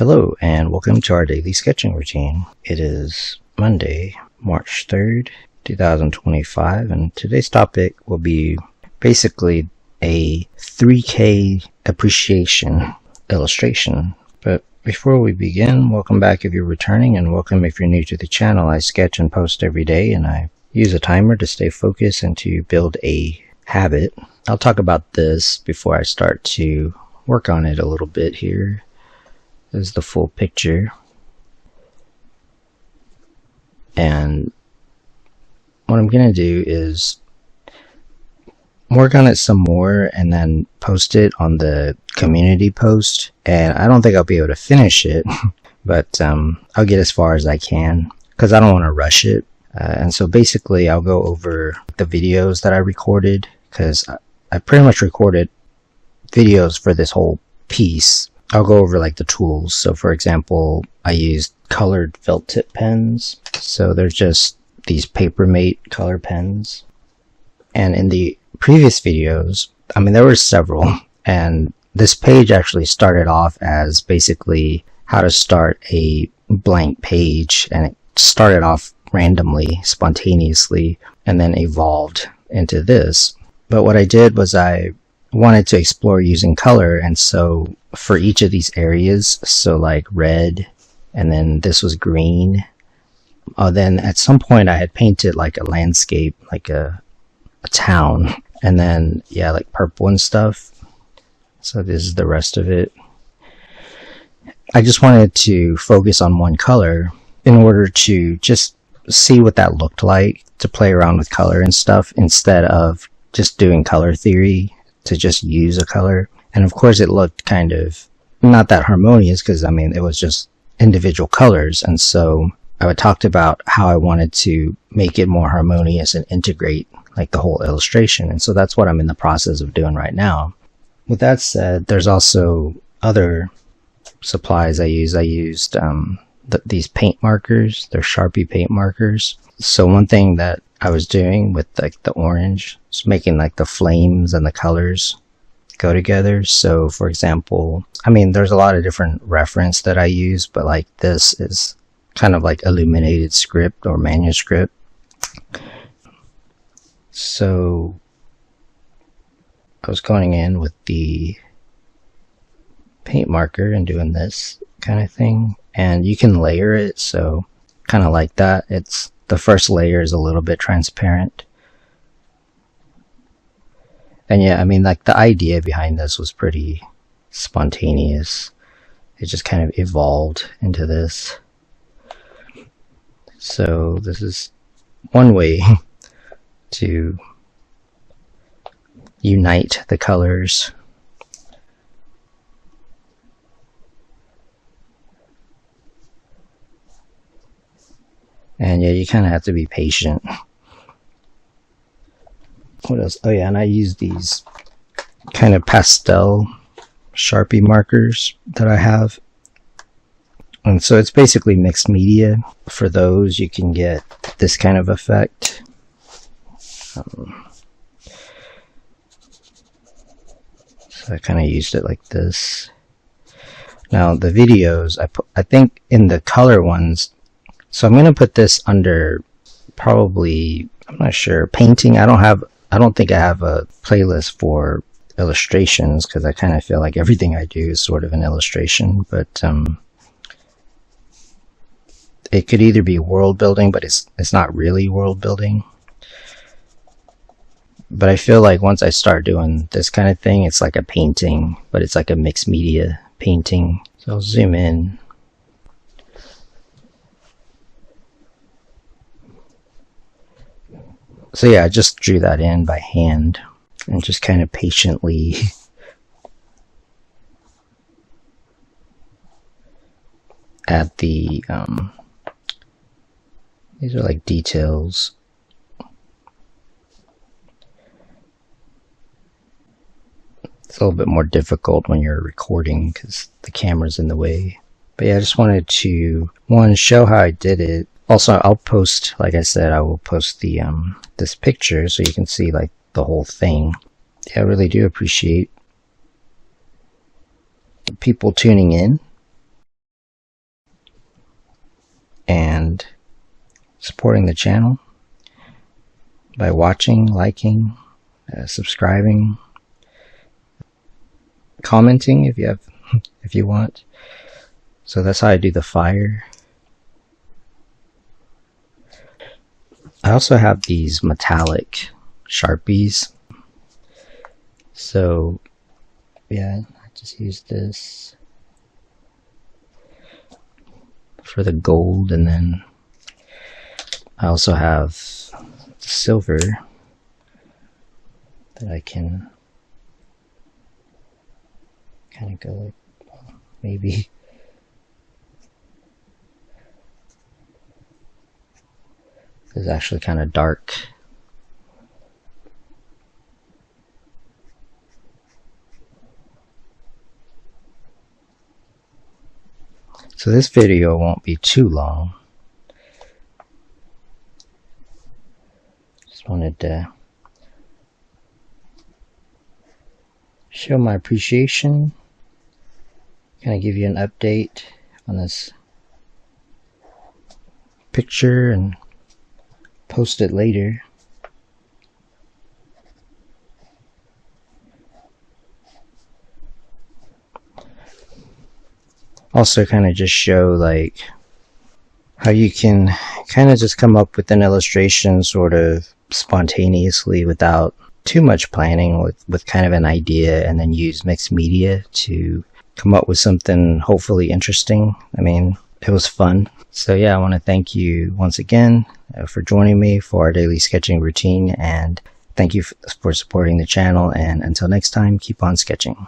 Hello and welcome to our daily sketching routine. It is Monday, March 3rd, 2025, and today's topic will be basically a 3K appreciation illustration. But before we begin, welcome back if you're returning, and welcome if you're new to the channel. I sketch and post every day, and I use a timer to stay focused and to build a habit. I'll talk about this before I start to work on it a little bit here. This is the full picture, and what I'm gonna do is work on it some more and then post it on the community post. And I don't think I'll be able to finish it, but I'll get as far as I can because I don't want to rush it. And so basically I'll go over the videos that I recorded, because I pretty much recorded videos for this whole piece. I'll go over like the tools. So for example, I used colored felt tip pens. So there's just these Papermate color pens. And in the previous videos, I mean, there were several, and this page actually started off as basically how to start a blank page, and it started off randomly, spontaneously, and then evolved into this. But what I did was I wanted to explore using color, and so for each of these areas, so like red, and then this was green. Then at some point I had painted like a landscape, like a town, and then yeah, like purple and stuff. So this is the rest of it. I just wanted to focus on one color in order to just see what that looked like, to play around with color and stuff, instead of just doing color theory to just use a color. And of course it looked kind of not that harmonious, because I mean, it was just individual colors. And so I talked about how I wanted to make it more harmonious and integrate like the whole illustration. And so that's what I'm in the process of doing right now. With that said, there's also other supplies I use. I used these paint markers. They're Sharpie paint markers. So one thing that I was doing with like the orange is making like the flames and the colors go together. So for example, I mean, there's a lot of different reference that I use, but like this is kind of like illuminated script or manuscript. So I was going in with the paint marker and doing this kind of thing, and you can layer it. So kind of like that. It's the first layer is a little bit transparent. And yeah, I mean, like the idea behind this was pretty spontaneous. It just kind of evolved into this. So this is one way to unite the colors. And yeah, you kind of have to be patient. What else? Oh yeah, and I use these kind of pastel Sharpie markers that I have. And so it's basically mixed media. For those, you can get this kind of effect. So I kind of used it like this. Now the videos, I think in the color ones, so I'm going to put this under probably, I'm not sure, painting. I don't think I have a playlist for illustrations, because I kind of feel like everything I do is sort of an illustration. But it could either be world building, but it's not really world building. But I feel like once I start doing this kind of thing, it's like a painting, but it's like a mixed media painting. So I'll zoom in. So yeah, I just drew that in by hand and just kind of patiently add the these are like details. It's a little bit more difficult when you're recording because the camera's in the way. But yeah, I just wanted to, one, show how I did it. Also, I'll post, like I said, I will post the this picture so you can see like the whole thing. Yeah, I really do appreciate people tuning in. and supporting the channel by watching, liking, subscribing, commenting if you want. So that's how I do the fire. I also have these metallic Sharpies. So yeah, I just use this for the gold, and then I also have silver that I can kind of go like, maybe this is actually kind of dark. So this video won't be too long. Just wanted to show my appreciation, kind of give you an update on this picture and post it later. Also kind of just show like how you can kind of just come up with an illustration sort of spontaneously without too much planning, with kind of an idea, and then use mixed media to come up with something hopefully interesting. I mean, it was fun. So yeah, I want to thank you once again for joining me for our daily sketching routine, and thank you for supporting the channel, and until next time, keep on sketching.